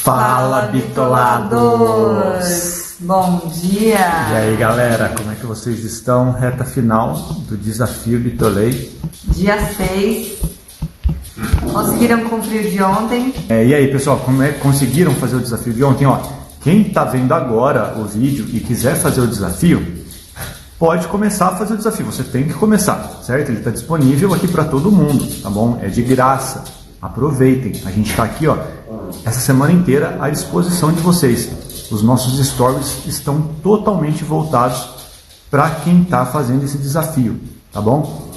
Fala, bitolados! Bom dia! E aí, galera, como é que vocês estão? Reta final do desafio Bitolei. Dia 6. Conseguiram cumprir de ontem? E aí, pessoal, conseguiram fazer o desafio de ontem? Ó, quem está vendo agora o vídeo e quiser fazer o desafio, pode começar a fazer o desafio. Você tem que começar, certo? Ele está disponível aqui para todo mundo, tá bom? É de graça. Aproveitem. A gente está aqui, ó, essa semana inteira à disposição de vocês. Os nossos stories estão totalmente voltados para quem está fazendo esse desafio, tá bom?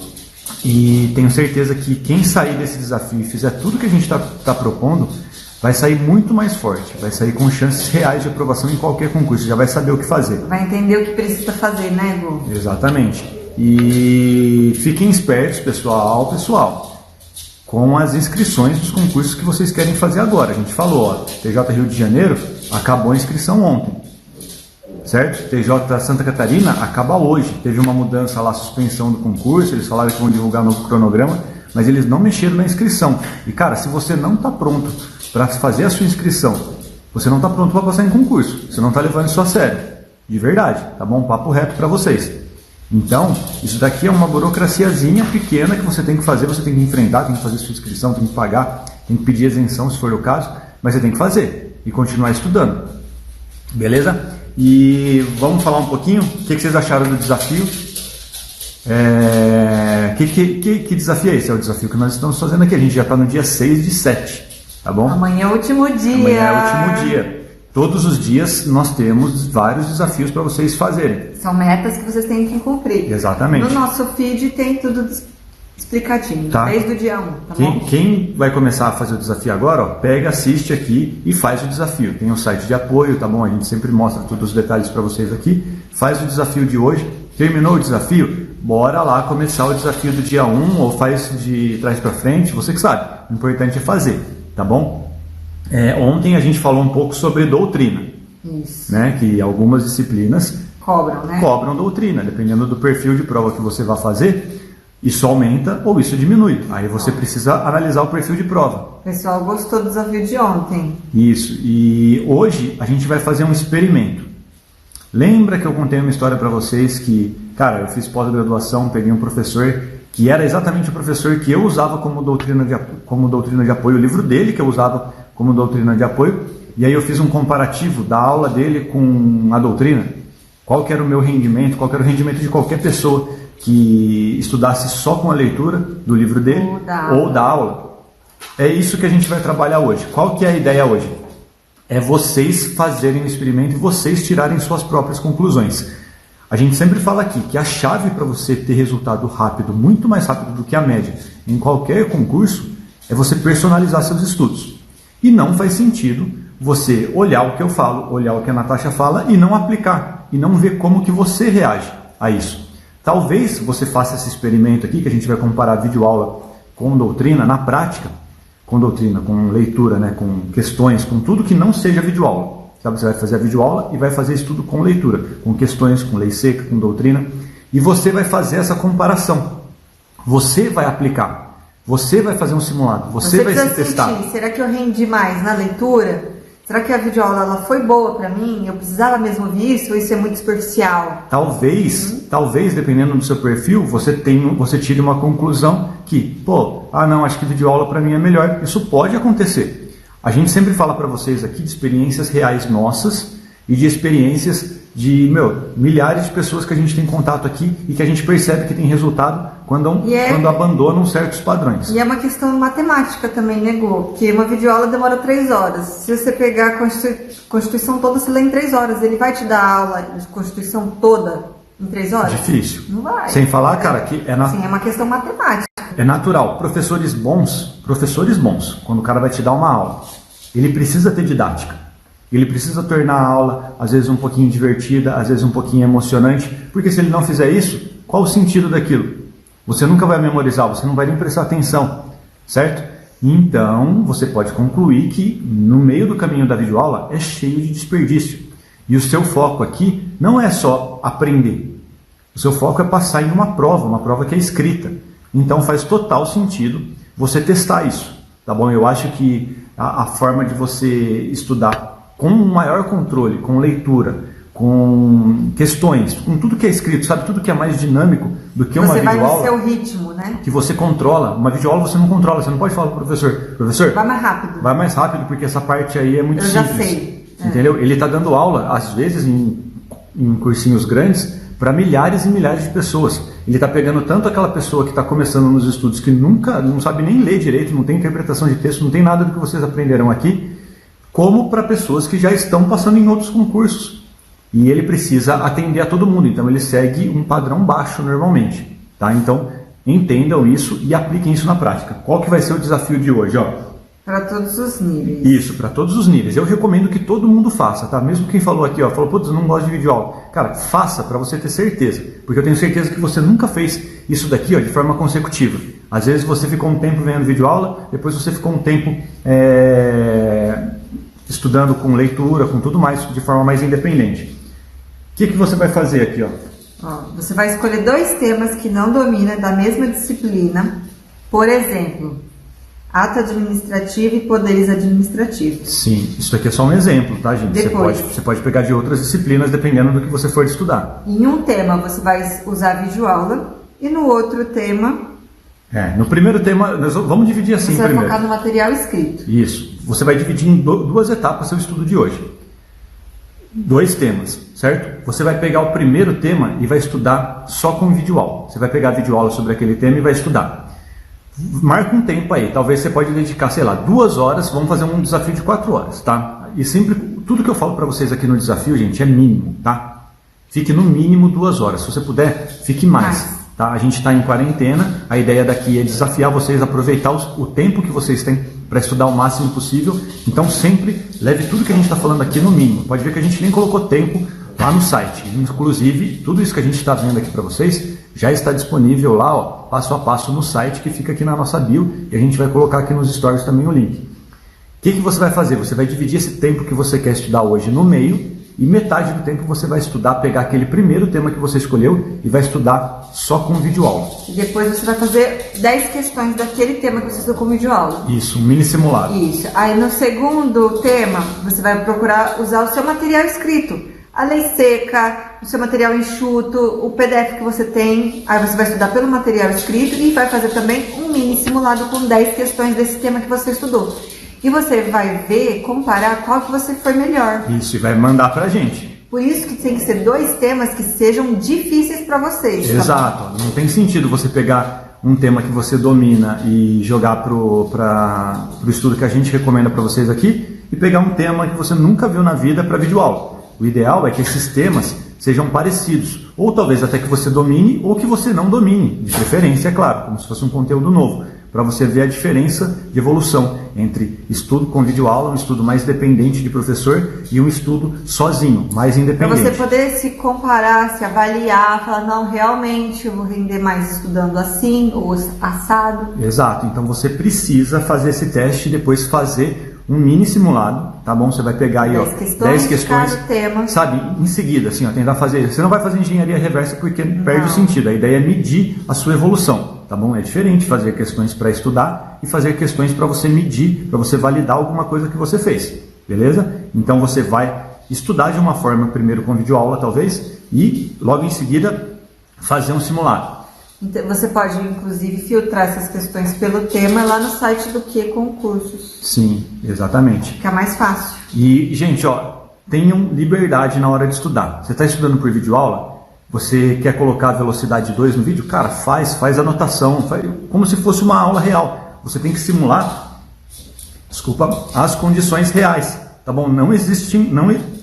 E tenho certeza que quem sair desse desafio e fizer tudo que a gente está propondo, vai sair muito mais forte, vai sair com chances reais de aprovação em qualquer concurso, já vai saber o que fazer. Vai entender o que precisa fazer, né, Gu? Exatamente. E fiquem espertos, pessoal, com as inscrições dos concursos que vocês querem fazer agora. A gente falou, ó, TJ Rio de Janeiro acabou a inscrição ontem, certo? TJ Santa Catarina acaba hoje. Teve uma mudança lá, suspensão do concurso, eles falaram que vão divulgar um novo cronograma, mas eles não mexeram na inscrição. E cara, se você não está pronto para fazer a sua inscrição, você não está pronto para passar em concurso, você não está levando isso a sério, de verdade, tá bom? Papo reto para vocês. Então, isso daqui é uma burocraciazinha pequena que você tem que fazer, você tem que enfrentar, tem que fazer sua inscrição, tem que pagar, tem que pedir isenção se for o caso, mas você tem que fazer e continuar estudando, beleza? E vamos falar um pouquinho, o que vocês acharam do desafio? Que desafio é esse? É o desafio que nós estamos fazendo aqui, a gente já está no dia 6/7, tá bom? Amanhã é o último dia. Amanhã é o último dia. Todos os dias nós temos vários desafios para vocês fazerem. São metas que vocês têm que cumprir. Exatamente. No nosso feed tem tudo explicadinho, tá? Desde o dia 1, tá bom? Quem vai começar a fazer o desafio agora, ó, pega, assiste aqui e faz o desafio. Tem o site de apoio, tá bom? A gente sempre mostra todos os detalhes para vocês aqui. Faz o desafio de hoje. Terminou o desafio? Bora lá começar o desafio do dia 1 ou faz de trás para frente, você que sabe. O importante é fazer, tá bom? Ontem a gente falou um pouco sobre doutrina. Isso. Né? Que algumas disciplinas cobram, né? Cobram doutrina, dependendo do perfil de prova que você vai fazer, isso aumenta ou isso diminui. Aí você precisa analisar o perfil de prova. O pessoal gostou do desafio de ontem. Isso, e hoje a gente vai fazer um experimento. Lembra que eu contei uma história para vocês que, cara, eu fiz pós-graduação, peguei um professor que era exatamente o professor que eu usava como doutrina de apoio, o livro dele que eu usava como doutrina de apoio, e aí eu fiz um comparativo da aula dele com a doutrina, qual que era o meu rendimento, qual que era o rendimento de qualquer pessoa que estudasse só com a leitura do livro dele ou da aula. É isso que a gente vai trabalhar hoje. Qual que é a ideia hoje? É vocês fazerem o experimento e vocês tirarem suas próprias conclusões. A gente sempre fala aqui que a chave para você ter resultado rápido, muito mais rápido do que a média, em qualquer concurso, é você personalizar seus estudos. E não faz sentido você olhar o que eu falo, olhar o que a Natasha fala e não aplicar, e não ver como que você reage a isso. Talvez você faça esse experimento aqui, que a gente vai comparar videoaula com doutrina, na prática, com doutrina, com leitura, né, com questões, com tudo que não seja videoaula. Sabe, você vai fazer a videoaula e vai fazer estudo com leitura, com questões, com lei seca, com doutrina, e você vai fazer essa comparação. Você vai aplicar. Você vai fazer um simulado, você vai se testar. Será que eu rendi mais na leitura? Será que a videoaula ela foi boa para mim? Eu precisava mesmo ouvir isso ou isso é muito superficial? Talvez, dependendo do seu perfil, você tire uma conclusão que, acho que videoaula para mim é melhor. Isso pode acontecer. A gente sempre fala para vocês aqui de experiências reais nossas e de experiências de, milhares de pessoas que a gente tem contato aqui e que a gente percebe que tem resultado quando abandonam certos padrões. E é uma questão matemática também, né, Gu? Porque uma videoaula demora 3 horas. Se você pegar a Constituição toda, você lê em 3 horas. Ele vai te dar a aula de Constituição toda em 3 horas? Difícil. Não vai. Sem falar, cara, que Sim, é uma questão matemática. É natural. Professores bons, quando o cara vai te dar uma aula, ele precisa ter didática. Ele precisa tornar a aula, às vezes, um pouquinho divertida, às vezes um pouquinho emocionante, porque se ele não fizer isso, qual o sentido daquilo? Você nunca vai memorizar, você não vai nem prestar atenção, certo? Então, você pode concluir que no meio do caminho da videoaula é cheio de desperdício. E o seu foco aqui não é só aprender. O seu foco é passar em uma prova que é escrita. Então, faz total sentido você testar isso. tá bom? Eu acho que a forma de você estudar com um maior controle, com leitura, com questões, com tudo que é escrito, sabe? Tudo que é mais dinâmico do que uma videoaula. Você vai no seu ritmo, né? Que você controla. Uma videoaula você não controla, você não pode falar para o professor, vai mais rápido. Vai mais rápido, porque essa parte aí é muito simples. Eu já sei. Entendeu? Ele está dando aula, às vezes, em cursinhos grandes, para milhares e milhares de pessoas. Ele está pegando tanto aquela pessoa que está começando nos estudos, que não sabe nem ler direito, não tem interpretação de texto, não tem nada do que vocês aprenderam aqui, como para pessoas que já estão passando em outros concursos. E ele precisa atender a todo mundo, então ele segue um padrão baixo normalmente. Tá? Então, entendam isso e apliquem isso na prática. Qual que vai ser o desafio de hoje? Para todos os níveis. Isso, para todos os níveis. Eu recomendo que todo mundo faça, tá? Mesmo quem falou aqui, falou, putz, não gosto de videoaula. Cara, faça para você ter certeza. Porque eu tenho certeza que você nunca fez isso daqui de forma consecutiva. Às vezes você ficou um tempo vendo videoaula, depois você ficou um tempo estudando com leitura, com tudo mais, de forma mais independente. O que você vai fazer aqui? Você vai escolher 2 temas que não domina da mesma disciplina. Por exemplo, ato administrativo e poderes administrativos. Sim, isso aqui é só um exemplo, tá, gente? Você pode pegar de outras disciplinas, dependendo do que você for estudar. Em um tema você vai usar videoaula e no outro tema... no primeiro tema, vamos dividir assim primeiro. Você vai focar no material escrito. Isso. Você vai dividir em 2 etapas seu estudo de hoje. 2 temas, certo? Você vai pegar o primeiro tema e vai estudar só com videoaula. Você vai pegar a videoaula sobre aquele tema e vai estudar. Marca um tempo aí, talvez você pode dedicar, 2 horas, vamos fazer um desafio de 4 horas, tá? E sempre, tudo que eu falo para vocês aqui no desafio, gente, é mínimo, tá? Fique no mínimo 2 horas, se você puder, fique mais, tá? A gente está em quarentena, a ideia daqui é desafiar vocês a aproveitar o tempo que vocês têm para estudar o máximo possível, então sempre leve tudo que a gente está falando aqui no mínimo. Pode ver que a gente nem colocou tempo lá no site, inclusive tudo isso que a gente está vendo aqui para vocês já está disponível lá, passo a passo no site que fica aqui na nossa bio e a gente vai colocar aqui nos stories também o link. O que você vai fazer? Você vai dividir esse tempo que você quer estudar hoje no meio e metade do tempo você vai estudar, pegar aquele primeiro tema que você escolheu e vai estudar só com videoaula. E depois você vai fazer 10 questões daquele tema que você estudou com videoaula. Isso, um mini simulado. Isso. Aí no segundo tema, você vai procurar usar o seu material escrito. A lei seca, o seu material enxuto, o PDF que você tem. Aí você vai estudar pelo material escrito e vai fazer também um mini simulado com 10 questões desse tema que você estudou. E você vai ver, comparar qual que você foi melhor. Isso, e vai mandar pra gente. Por isso que tem que ser 2 temas que sejam difíceis para vocês. Exato. Tá? Não tem sentido você pegar um tema que você domina e jogar pro estudo que a gente recomenda para vocês aqui e pegar um tema que você nunca viu na vida para videoaula. O ideal é que esses temas sejam parecidos, ou talvez até que você domine ou que você não domine, de preferência, é claro, como se fosse um conteúdo novo, para você ver a diferença de evolução entre estudo com videoaula, um estudo mais dependente de professor e um estudo sozinho, mais independente. Para você poder se comparar, se avaliar, falar, não, realmente eu vou render mais estudando assim ou assado. Exato, então você precisa fazer esse teste e depois fazer um mini simulado, tá bom? Você vai pegar aí 10 questões, cada tema. Sabe, em seguida, assim, tentar fazer. Você não vai fazer engenharia reversa porque perde o sentido. A ideia é medir a sua evolução, tá bom? É diferente fazer questões para estudar e fazer questões para você medir, para você validar alguma coisa que você fez, beleza? Então você vai estudar de uma forma primeiro com videoaula, talvez, e logo em seguida fazer um simulado. Então, você pode, inclusive, filtrar essas questões pelo tema lá no site do Que Concursos. Sim, exatamente. Fica mais fácil. E, gente, tenham liberdade na hora de estudar. Você está estudando por videoaula? Você quer colocar a velocidade 2 no vídeo? Cara, faz anotação, como se fosse uma aula real. Você tem que simular, as condições reais, tá bom? Não existem,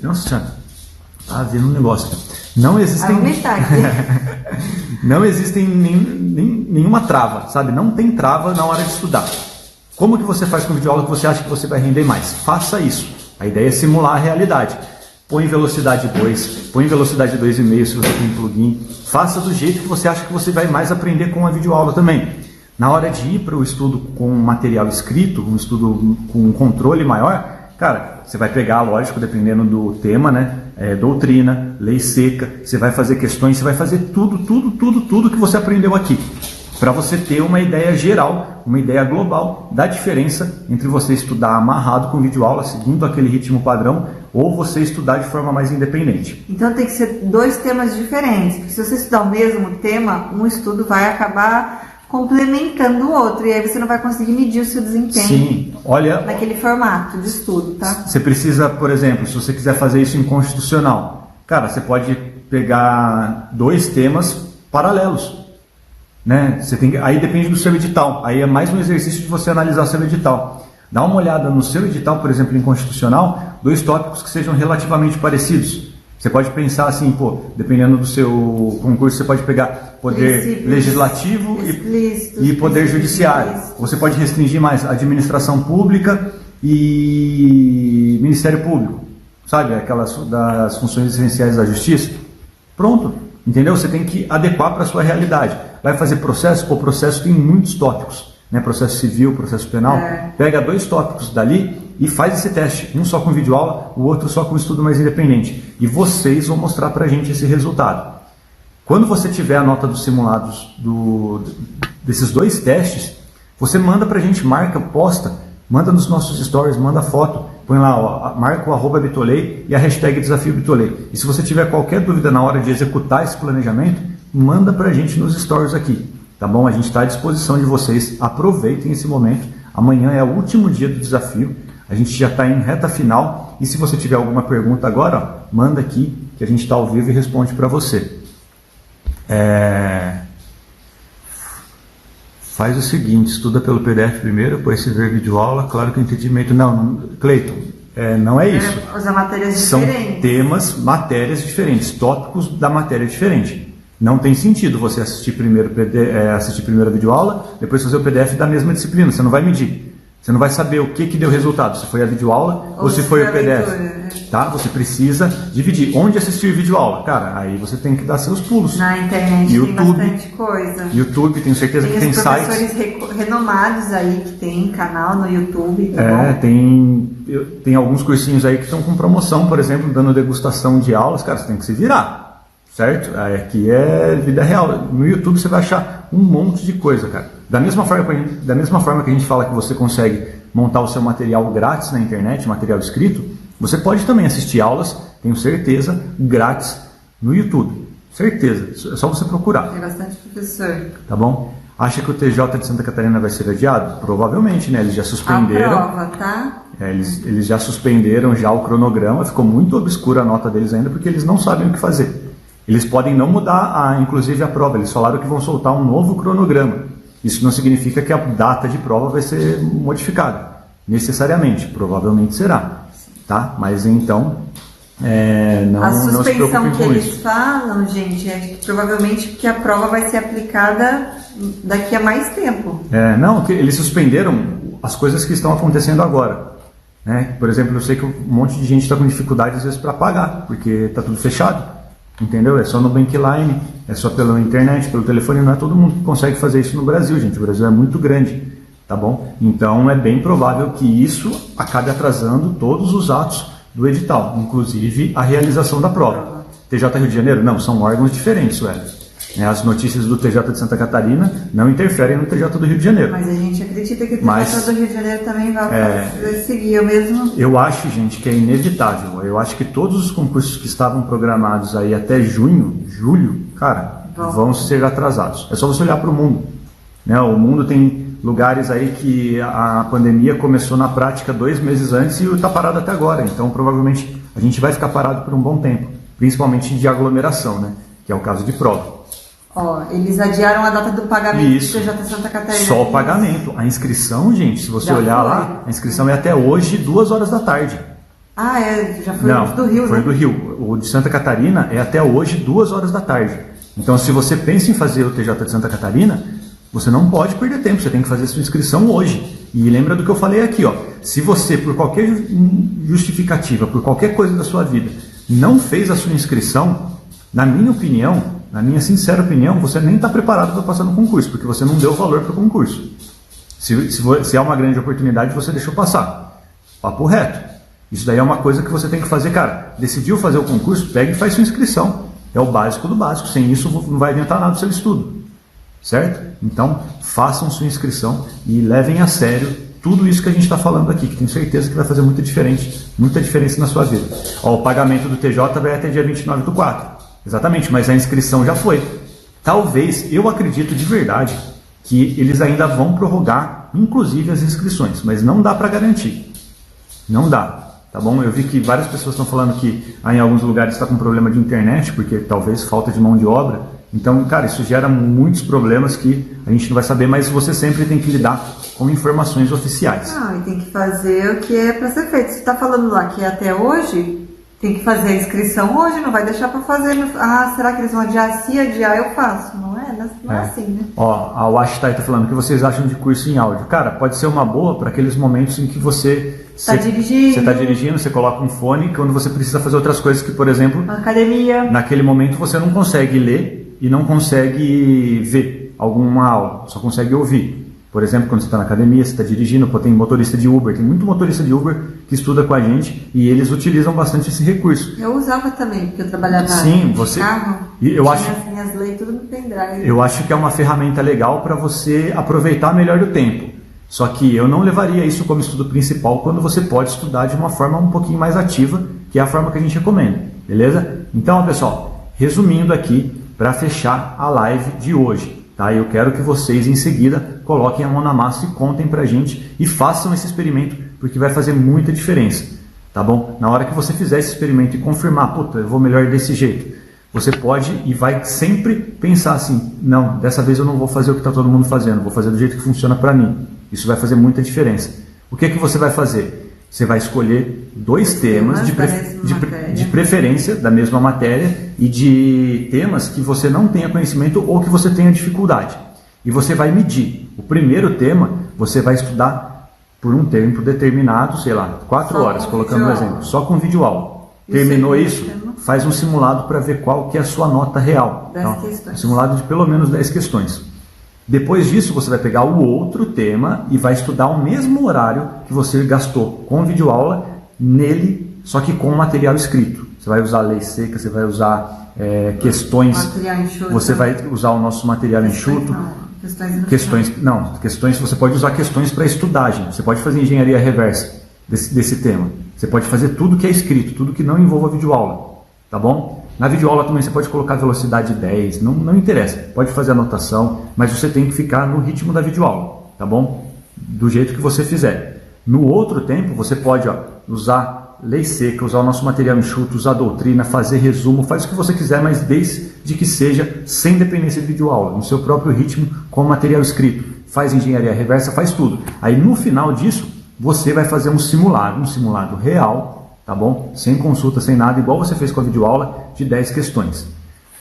nossa senhora, tá vendo um negócio aqui. Não existem... Não existem nenhuma trava, sabe? Não tem trava na hora de estudar. Como que você faz com videoaula que você acha que você vai render mais? Faça isso. A ideia é simular a realidade. Põe velocidade 2, põe velocidade 2,5 se você tem plugin. Faça do jeito que você acha que você vai mais aprender com a videoaula também. Na hora de ir para o estudo com material escrito, um estudo com um controle maior, cara, você vai pegar, lógico, dependendo do tema, né? Doutrina, lei seca, você vai fazer questões, você vai fazer tudo que você aprendeu aqui. para você ter uma ideia geral, uma ideia global da diferença entre você estudar amarrado com videoaula, seguindo aquele ritmo padrão, ou você estudar de forma mais independente. Então tem que ser 2 temas diferentes, porque se você estudar o mesmo tema, um estudo vai acabar complementando o outro, e aí você não vai conseguir medir o seu desempenho. Sim, olha, naquele formato de estudo, tá? Você precisa, por exemplo, se você quiser fazer isso em constitucional, cara, você pode pegar 2 temas paralelos, né? Aí depende do seu edital, aí é mais um exercício de você analisar seu edital. Dá uma olhada no seu edital, por exemplo, em constitucional, 2 tópicos que sejam relativamente parecidos. Você pode pensar assim, pô, dependendo do seu concurso, você pode pegar poder legislativo e poder judiciário. Você pode restringir mais administração pública e Ministério Público, sabe? Aquelas das funções essenciais da justiça. Pronto, entendeu? Você tem que adequar para a sua realidade. Vai fazer processo? Pô, processo tem muitos tópicos, né? Processo civil, processo penal. Pega 2 tópicos dali e faz esse teste, um só com videoaula, o outro só com estudo mais independente. E vocês vão mostrar pra gente esse resultado. Quando você tiver a nota dos simulados desses 2 testes, você manda pra gente, marca, posta, manda nos nossos stories, manda foto, põe lá, ó, marca o @bitolei e a hashtag desafio Bitolei. E se você tiver qualquer dúvida na hora de executar esse planejamento, manda pra gente nos stories aqui, tá bom? A gente está à disposição de vocês, aproveitem esse momento. Amanhã é o último dia do desafio. A gente já está em reta final e se você tiver alguma pergunta agora, ó, manda aqui que a gente está ao vivo e responde para você. Faz o seguinte, estuda pelo PDF primeiro, depois se ver videoaula, claro que o entendimento... Não, Cleiton, não é isso. Usar matérias diferentes. São temas, matérias diferentes, tópicos da matéria diferente. Não tem sentido você assistir primeiro a videoaula, depois fazer o PDF da mesma disciplina, você não vai medir. Você não vai saber o que deu resultado, se foi a videoaula ou se foi o PDF. Tá? Você precisa dividir. Onde assistir videoaula? Cara, aí você tem que dar seus pulos. Na internet YouTube, tem bastante coisa. YouTube, tenho certeza que tem sites. Tem professores renomados aí que tem canal no YouTube. Tem alguns cursinhos aí que estão com promoção, por exemplo, dando degustação de aulas. Cara, você tem que se virar. Certo? Aqui é vida real. No YouTube você vai achar um monte de coisa, cara. Da mesma forma que a gente fala que você consegue montar o seu material grátis na internet, material escrito, você pode também assistir aulas, tenho certeza, grátis no YouTube. Certeza. É só você procurar. Tem bastante professor. Tá bom? Acha que o TJ de Santa Catarina vai ser adiado? Provavelmente, né? Eles já suspenderam. A prova, tá? Eles já suspenderam já o cronograma. Ficou muito obscura a nota deles ainda, porque eles não sabem o que fazer. Eles podem não mudar, inclusive, a prova. Eles falaram que vão soltar um novo cronograma. Isso não significa que a data de prova vai ser modificada. Necessariamente. Provavelmente será. Tá? Mas então, não se preocupem com isso. A suspensão que eles falam, gente, é que provavelmente que a prova vai ser aplicada daqui a mais tempo. Eles suspenderam as coisas que estão acontecendo agora. Né? Por exemplo, eu sei que um monte de gente está com dificuldade, às vezes, para pagar, porque está tudo fechado. Entendeu? É só no Bankline, é só pela internet, pelo telefone, não é todo mundo que consegue fazer isso no Brasil, gente. O Brasil é muito grande, tá bom? Então é bem provável que isso acabe atrasando todos os atos do edital, inclusive a realização da prova. TJ Rio de Janeiro? Não, são órgãos diferentes, Sueli. As notícias do TJ de Santa Catarina não interferem no TJ do Rio de Janeiro. Mas a gente acredita que o TJ do Rio de Janeiro também vai seguir o mesmo... Eu acho, gente, que é inevitável. Eu acho que todos os concursos que estavam programados aí até julho, cara, vão ser atrasados. É só você olhar para o mundo. Né? O mundo tem lugares aí que a pandemia começou na prática 2 meses antes e está parado até agora. Então, provavelmente, a gente vai ficar parado por um bom tempo. Principalmente de aglomeração, né? Que é o caso de prova. Eles adiaram a data do pagamento do TJ Santa Catarina. Só o pagamento. A inscrição, gente, se você olhar lá, a inscrição é até hoje, 2 horas da tarde. Já foi do Rio, foi né? do Rio. O de Santa Catarina é até hoje, 2 horas da tarde. Então, se você pensa em fazer o TJ de Santa Catarina, você não pode perder tempo, você tem que fazer a sua inscrição hoje. E lembra do que eu falei aqui, se você, por qualquer justificativa, por qualquer coisa da sua vida, não fez a sua inscrição, na minha opinião, na minha sincera opinião, você nem está preparado para passar no concurso, porque você não deu valor para o concurso. Se é uma grande oportunidade, você deixou passar. Papo reto. Isso daí é uma coisa que você tem que fazer, cara. Decidiu fazer o concurso, pega e faz sua inscrição. É o básico do básico. Sem isso, não vai adiantar nada do seu estudo. certo? Então, façam sua inscrição e levem a sério tudo isso que a gente está falando aqui, que tenho certeza que vai fazer muita diferença na sua vida. Ó, o pagamento do TJ vai até dia 29/4. Exatamente, mas a inscrição já foi. Talvez, eu acredito de verdade, que eles ainda vão prorrogar, inclusive, as inscrições, mas não dá para garantir. Não dá, tá bom? Eu vi que várias pessoas estão falando que em alguns lugares está com problema de internet, porque talvez falta de mão de obra. Então, cara, isso gera muitos problemas que a gente não vai saber, mas você sempre tem que lidar com informações oficiais. E tem que fazer o que é para ser feito. Você está falando lá que até hoje, tem que fazer a inscrição hoje, não vai deixar para fazer. Será que eles vão adiar? Se adiar, eu faço. Não é assim, né? Ó, a Washtai está falando, o que vocês acham de curso em áudio? Cara, pode ser uma boa para aqueles momentos em que você está dirigindo, você coloca um fone, quando você precisa fazer outras coisas que, por exemplo, na academia, naquele momento você não consegue ler e não consegue ver alguma aula, só consegue ouvir. Por exemplo, quando você está na academia, você está dirigindo, tem motorista de Uber, tem muito motorista de Uber que estuda com a gente e eles utilizam bastante esse recurso. Eu usava também, porque eu trabalhava no carro, tinha minhas leis tudo no pendrive. Eu acho que é uma ferramenta legal para você aproveitar melhor o tempo. Só que eu não levaria isso como estudo principal quando você pode estudar de uma forma um pouquinho mais ativa, que é a forma que a gente recomenda, beleza? Então, pessoal, resumindo aqui, para fechar a live de hoje. Tá? Eu quero que vocês em seguida coloquem a mão na massa e contem pra gente e façam esse experimento, porque vai fazer muita diferença, tá bom? Na hora que você fizer esse experimento e confirmar, puta, eu vou melhor desse jeito, você pode e vai sempre pensar assim, não, dessa vez eu não vou fazer o que está todo mundo fazendo, vou fazer do jeito que funciona para mim. Isso vai fazer muita diferença. O que você vai fazer? Você vai escolher 2 temas de preferência da mesma matéria e de temas que você não tenha conhecimento ou que você tenha dificuldade. E você vai medir. O primeiro tema você vai estudar por um tempo determinado, sei lá, 4 horas, colocando um exemplo, só com videoaula. Terminou isso, faz um simulado para ver qual que é a sua nota real. Um simulado de pelo menos 10 questões. Depois disso, você vai pegar o outro tema e vai estudar o mesmo horário que você gastou com videoaula nele, só que com material escrito. Você vai usar lei seca, você vai usar questões, você vai usar o nosso material enxuto. Questões, você pode usar questões para estudagem. Você pode fazer engenharia reversa desse tema. Você pode fazer tudo que é escrito, tudo que não envolva videoaula, tá bom? Na videoaula também você pode colocar velocidade 10, não interessa, pode fazer anotação, mas você tem que ficar no ritmo da videoaula, tá bom? Do jeito que você fizer. No outro tempo, você pode usar lei seca, usar o nosso material enxuto, usar doutrina, fazer resumo, faz o que você quiser, mas desde que seja sem dependência de videoaula, no seu próprio ritmo, com material escrito. Faz engenharia reversa, faz tudo. Aí no final disso, você vai fazer um simulado real, tá bom? Sem consulta, sem nada, igual você fez com a videoaula, de 10 questões.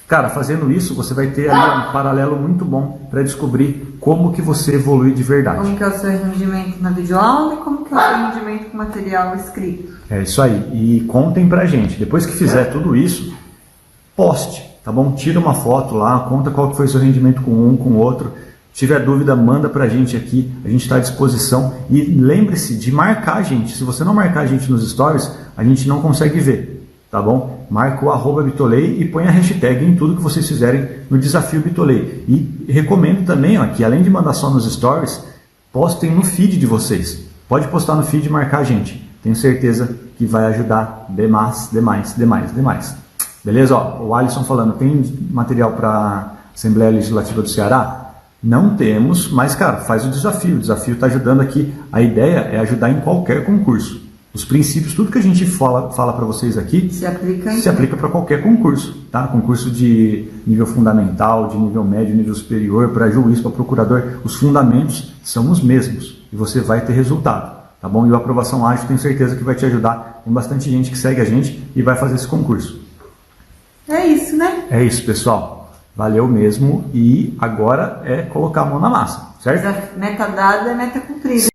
Cara, fazendo isso, você vai ter ali um paralelo muito bom para descobrir como que você evolui de verdade. Como que é o seu rendimento na videoaula e como que é o seu rendimento com material escrito. É isso aí. E contem pra gente. Depois que fizer tudo isso, poste, tá bom? Tira uma foto lá, conta qual que foi o seu rendimento com um, com o outro. Se tiver dúvida, manda pra gente aqui, a gente está à disposição. E lembre-se de marcar a gente. Se você não marcar a gente nos stories, a gente não consegue ver, tá bom? Marca o @Bitolei e põe a hashtag em tudo que vocês fizerem no desafio Bitolei. E recomendo também que além de mandar só nos stories, postem no feed de vocês. Pode postar no feed e marcar a gente. Tenho certeza que vai ajudar demais. Beleza? O Alisson falando, tem material para Assembleia Legislativa do Ceará? Não temos, mas, cara, faz o desafio. O desafio está ajudando aqui. A ideia é ajudar em qualquer concurso. Os princípios, tudo que a gente fala para vocês aqui, se aplica para qualquer concurso. Tá? Concurso de nível fundamental, de nível médio, nível superior, para juiz, para procurador. Os fundamentos são os mesmos. E você vai ter resultado. Tá bom? E o Aprovação Ágil, tenho certeza que vai te ajudar. Tem bastante gente que segue a gente e vai fazer esse concurso. É isso, né? É isso, pessoal. Valeu mesmo, e agora é colocar a mão na massa, certo? Meta dada é meta cumprida.